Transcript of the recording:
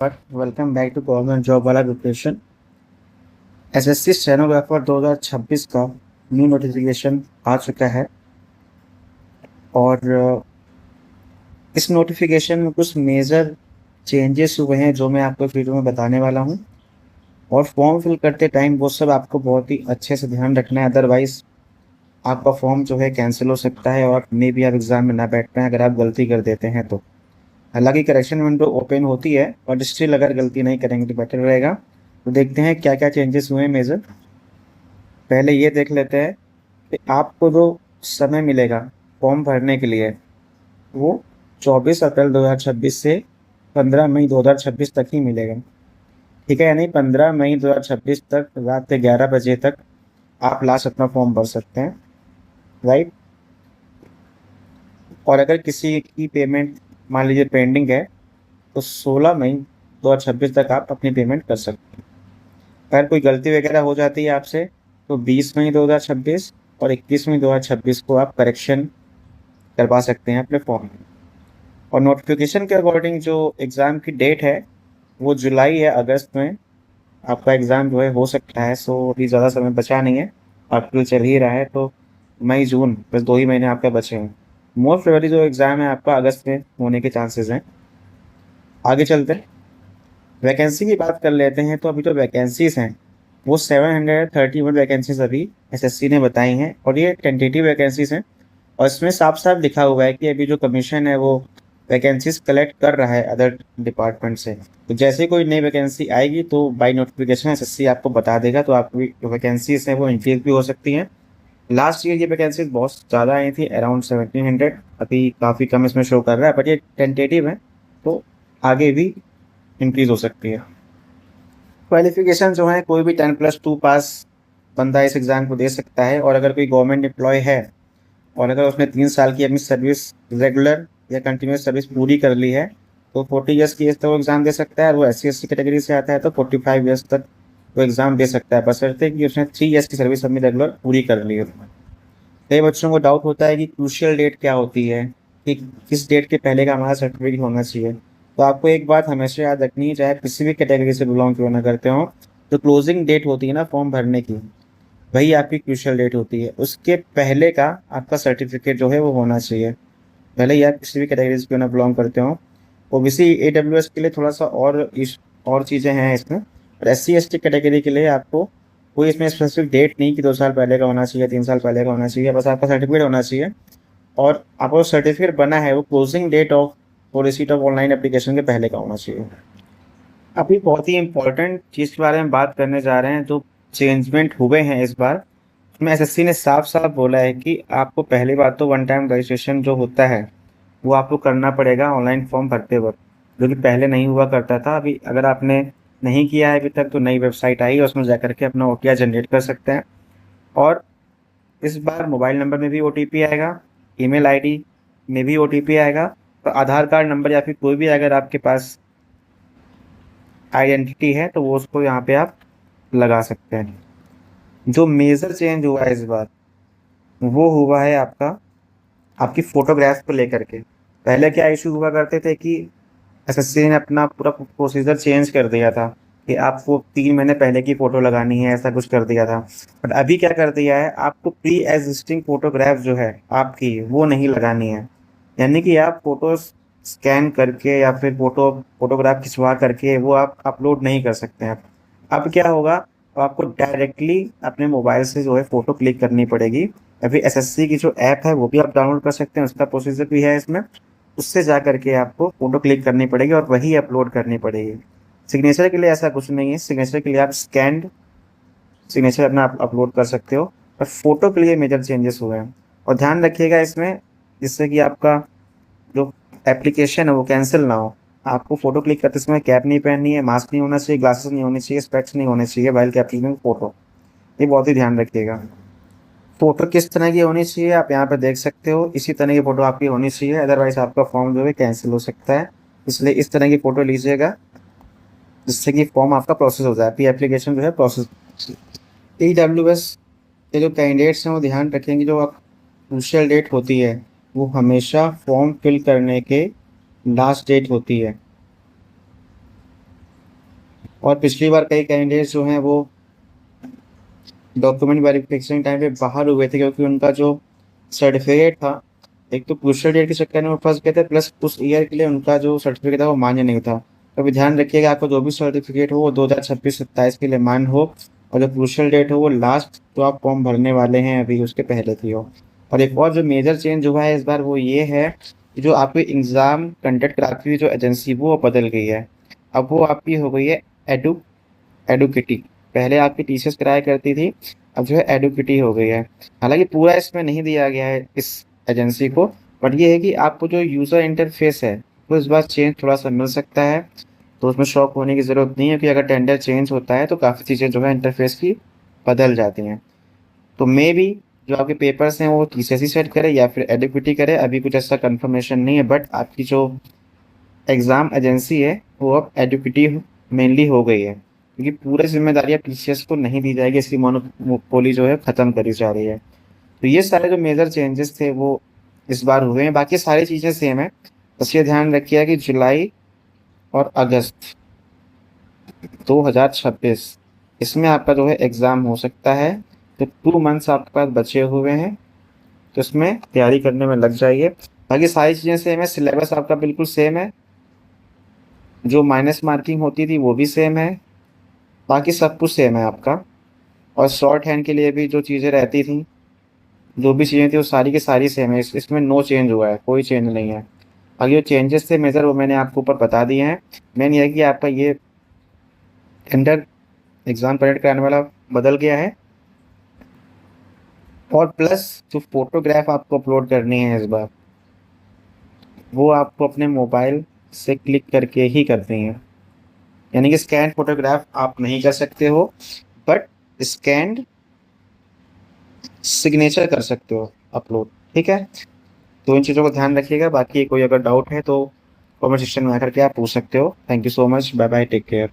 But welcome back to government job वाला preparation. SSC stenographer 2026 का new notification आ चुका है और इस नोटिफिकेशन में कुछ मेजर चेंजेस हुए हैं जो मैं आपको इस वीडियो में बताने वाला हूं। और फॉर्म फिल करते टाइम वो सब आपको बहुत ही अच्छे से ध्यान रखना है, अदरवाइज आपका फॉर्म जो है कैंसिल हो सकता है और मे भी आप एग्जाम में ना बैठ पाएँ अगर आप गलती कर देते हैं तो। हालांकि करेक्शन विंडो ओपन होती है बट स्टिल अगर गलती नहीं करेंगे तो बेटर रहेगा। तो देखते हैं क्या क्या चेंजेस हुए हैं मेजर। पहले ये देख लेते हैं कि आपको जो समय मिलेगा फॉर्म भरने के लिए वो 24 अप्रैल 2026 से 15 मई 2026 तक ही मिलेगा। ठीक है, यानी 15 मई 2026 तक रात के 11 बजे तक आप लास्ट अपना फॉर्म भर सकते हैं, राइट। और अगर किसी की पेमेंट मान लीजिए पेंडिंग है तो 16 मई 2026 तक आप अपनी पेमेंट कर सकते हैं। अगर कोई गलती वगैरह हो जाती है आपसे तो 20 मई 2026 और 21 मई 2026 को आप करेक्शन करवा सकते हैं अपने फॉर्म में। और नोटिफिकेशन के अकॉर्डिंग जो एग्ज़ाम की डेट है वो जुलाई या अगस्त में आपका एग्ज़ाम जो है हो सकता है। सो अभी ज़्यादा समय बचा नहीं है, अप्रैल चल ही रहा है तो मई जून बस 2 ही महीने आपके बचे हैं। मोस्ट प्रोबेबली जो एग्ज़ाम है आपका अगस्त में होने के चांसेस हैं। आगे चलते हैं, वैकेंसी की बात कर लेते हैं। तो अभी जो वैकेंसीज हैं वो 731 वैकेंसीज अभी एसएससी ने बताई हैं और ये टेंटेटिव वैकेंसीज हैं। और इसमें साफ साफ लिखा हुआ है कि अभी जो कमीशन है वो वैकेंसीज कलेक्ट कर रहा है अदर डिपार्टमेंट से। तो जैसे ही कोई नई वैकेंसी आएगी तो बाय नोटिफिकेशन एसएससी आपको बता देगा, तो आपकी जो वैकेंसीज हैं वो इंक्रीज भी हो सकती हैं। लास्ट ईयर ये वैकेंसीज बहुत ज़्यादा आई थी, अराउंड 1700। अभी काफ़ी कम इसमें शो कर रहा है बट ये टेंटेटिव है तो आगे भी इंक्रीज हो सकती है। क्वालिफिकेशन जो है कोई भी 10+2 पास बंदा इस एग्ज़ाम को दे सकता है। और अगर कोई गवर्नमेंट एम्प्लॉय है और अगर उसने 3 साल की अपनी सर्विस रेगुलर या कंटिन्यूस सर्विस पूरी कर ली है तो 40 ईयर्स की एज तक वो एग्ज़ाम दे सकता है। और वो SC/ST कैटेगरी से आता है तो 45 ईयर्स तक वो एग्ज़ाम दे सकता है, बशर्ते कि उसने 3 ईयर्स की सर्विस अपनी रेगुलर पूरी कर ली है। कई बच्चों को डाउट होता है कि क्रूशियल डेट क्या होती है, कि किस डेट के पहले का हमारा सर्टिफिकेट होना चाहिए। तो आपको एक बात हमेशा याद रखनी है, चाहे किसी भी कैटेगरी से बिलोंग क्यों ना करते हो, जो क्लोजिंग डेट होती है ना फॉर्म भरने की, वही आपकी क्रूशियल डेट होती है। उसके पहले का आपका सर्टिफिकेट जो है वो होना चाहिए, भले ही आप किसी भी कैटेगरी से क्यों ना बिलोंग करते हो। ओबीसी AWS के लिए थोड़ा सा और चीज़ें हैं इसमें। और SC/ST कैटेगरी के लिए आपको कोई इसमें स्पेसिफिक डेट नहीं कि 2 साल पहले का होना चाहिए, 3 साल पहले का होना चाहिए, बस आपका सर्टिफिकेट होना चाहिए। और आपका जो सर्टिफिकेट बना है वो closing date of for receipt of online application के पहले का होना चाहिए। अभी बहुत ही इंपॉर्टेंट चीज़ के बारे में बात करने जा रहे हैं, जो चेंजमेंट हुए हैं इस बार। उसमें एसएससी ने साफ साफ बोला है कि आपको पहली बात तो वन टाइम रजिस्ट्रेशन जो होता है वो आपको करना पड़ेगा ऑनलाइन फॉर्म भरते वक्त, जो कि पहले नहीं हुआ करता था। अभी अगर आपने नहीं किया है अभी तक तो नई वेबसाइट आई है, उसमें जा करके अपना OTR जनरेट कर सकते हैं। और इस बार मोबाइल नंबर में भी OTP आएगा, ईमेल आईडी में भी OTP आएगा, और आधार कार्ड नंबर या फिर कोई भी अगर आपके पास आइडेंटिटी है तो वो उसको यहाँ पे आप लगा सकते हैं। जो मेजर चेंज हुआ है इस बार वो हुआ है आपकी फोटोग्राफ को लेकर के। पहले क्या इशू हुआ करते थे कि एसएससी ने अपना पूरा प्रोसीजर चेंज कर दिया था कि आपको 3 महीने पहले की फ़ोटो लगानी है, ऐसा कुछ कर दिया था। बट अभी क्या कर दिया है, आपको प्री एग्जिस्टिंग फोटोग्राफ जो है आपकी वो नहीं लगानी है। यानी कि आप फ़ोटो स्कैन करके या फिर फोटोग्राफ खिंचवा करके वो आप अपलोड नहीं कर सकते हैं। अब क्या होगा, तो आपको डायरेक्टली अपने मोबाइल से जो है फ़ोटो क्लिक करनी पड़ेगी, या फिर एसएससी की जो ऐप है वो भी आप डाउनलोड कर सकते हैं, उसका प्रोसीजर भी है इसमें। उससे जा करके आपको फ़ोटो क्लिक करनी पड़ेगी और वही अपलोड करनी पड़ेगी। सिग्नेचर के लिए ऐसा कुछ नहीं है, सिग्नेचर के लिए आप स्कैन्ड सिग्नेचर अपना अपलोड कर सकते हो। पर फोटो के लिए मेजर चेंजेस हुए हैं। और ध्यान रखिएगा इसमें, जिससे कि आपका जो एप्लीकेशन है वो कैंसिल ना हो। आपको फोटो क्लिक करते समय कैप नहीं पहननी है, मास्क नहीं होना चाहिए, ग्लासेस नहीं होने चाहिए, स्पेक्स नहीं होने चाहिए वाइल कैप्चरिंग फोटो। ये बहुत ही ध्यान रखिएगा। फोटो किस तरह की होनी चाहिए आप यहाँ पे देख सकते हो, इसी तरह की फोटो आपकी होनी चाहिए, अदरवाइज आपका फॉर्म जो है कैंसिल हो सकता है। इसलिए इस तरह की फोटो लीजिएगा जिससे कि फॉर्म आपका प्रोसेस हो जाए, आपकी एप्लीकेशन जो है प्रोसेस। EWS के जो कैंडिडेट्स हैं वो ध्यान रखेंगे, जो क्रूशियल डेट होती है वो हमेशा फॉर्म फिल करने के लास्ट डेट होती है। और पिछली बार कई कैंडिडेट्स जो हैं वो डॉक्यूमेंट वेरिफिकेशन टाइम पे बाहर हुए थे, क्योंकि उनका जो सर्टिफिकेट था, एक तो क्रूशियल डेट के चक्कर में वो फंस गए थे, प्लस उस ईयर के लिए उनका जो सर्टिफिकेट था वो मान्य नहीं था। तो अभी ध्यान रखिएगा, आपको जो भी सर्टिफिकेट हो वो 2026-27 के लिए मान्य हो, और जो क्रूशियल डेट हो वो लास्ट जो आप फॉर्म भरने वाले हैं अभी उसके पहले की हो। और एक और जो मेजर चेंज हुआ है इस बार वो ये है कि जो आपकी एग्ज़ाम कंडक्ट कराती हुई जो एजेंसी वो बदल गई है। अब वो आपकी हो गई है एडु एडुकिटी। पहले आपकी टीसीएस कराया करती थी, अब जो है एडुकिटी हो गई है। हालांकि पूरा इसमें नहीं दिया गया है इस एजेंसी को, बट ये है कि आपको जो यूज़र इंटरफेस है वो इस बार चेंज थोड़ा सा मिल सकता है। तो उसमें शॉक होने की ज़रूरत नहीं है कि अगर टेंडर चेंज होता है तो काफ़ी चीज़ें जो है इंटरफेस की बदल जाती हैं। तो मे बी जो आपके पेपर्स हैं वो टीसीएस ही सेट करे या फिर एडुकिटी करे, अभी कुछ ऐसा कंफर्मेशन नहीं है, बट आपकी जो एग्ज़ाम एजेंसी है वो अब एडुकेटी मेनली हो गई है, क्योंकि पूरी जिम्मेदारियाँ टीसीएस को नहीं दी जाएगी, इसकी मोनोपोली जो है ख़त्म करी जा रही है। तो ये सारे जो मेजर चेंजेस थे वो इस बार हुए हैं, बाकी सारी चीज़ें सेम है। बस ये ध्यान रखिएगा कि जुलाई और अगस्त 2026 इसमें आपका जो है एग्ज़ाम हो सकता है। तो 2 मंथ्स आपके पास बचे हुए हैं, तो इसमें तैयारी करने में लग जाइए। बाकी सारी चीज़ें सेम है, सिलेबस आपका बिल्कुल सेम है, जो माइनस मार्किंग होती थी वो भी सेम है, बाकी सब कुछ सेम है आपका। और शॉर्ट हैंड के लिए भी जो चीज़ें रहती थी, जो भी चीज़ें थी वो सारी की सारी सेम है, इसमें नो चेंज हुआ है, कोई चेंज नहीं है। बाकी जो चेंजेस थे मेजर वो मैंने आपको ऊपर बता दिए हैं। मेन ये है कि आपका ये टेंडर एग्ज़ाम कंडक्ट कराने वाला बदल गया है, और प्लस जो फोटोग्राफ आपको अपलोड करनी है इस बार वो आपको अपने मोबाइल से क्लिक करके ही करनी है। यानी कि स्कैन फोटोग्राफ आप नहीं कर सकते हो, बट स्कैन सिग्नेचर कर सकते हो अपलोड। ठीक है, तो इन चीज़ों को ध्यान रखिएगा। बाकी कोई अगर डाउट है तो कमेंट सेक्शन में आकर के आप पूछ सकते हो। Thank you so much, bye bye, take care.